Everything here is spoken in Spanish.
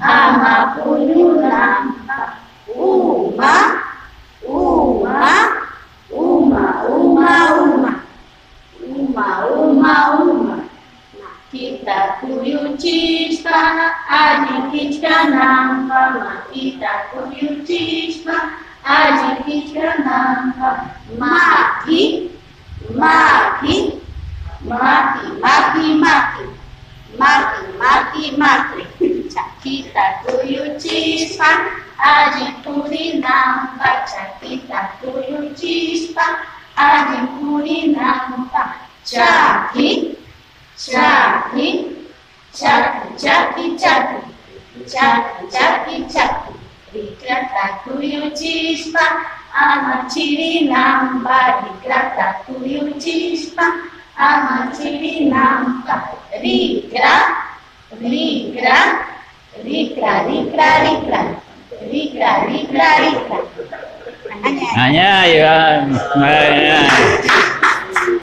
ama punya nampak. Uma, uma, uma, uma, uma. Uma, uma, uma. Kita kuyu cispa, adik kita nampak. Kita kuyu cispa, adik kita nampak. Maki, maki, maki, maki, maki. Maki, maki, maki. Kita kuyu cispa, adik kuri nampak. Kita kuyu cispa, adik kuri nampak. Caki, caki, caki, caki, caki, caki, caki, caki. Dikrata kuyu cispa, ama ciri nambah. Dikrata kuyu cispa, ama ciri nambah. Rikra, rikra, rikra, rikra, rikra, rikra, rikra, rikra. Hanya ya.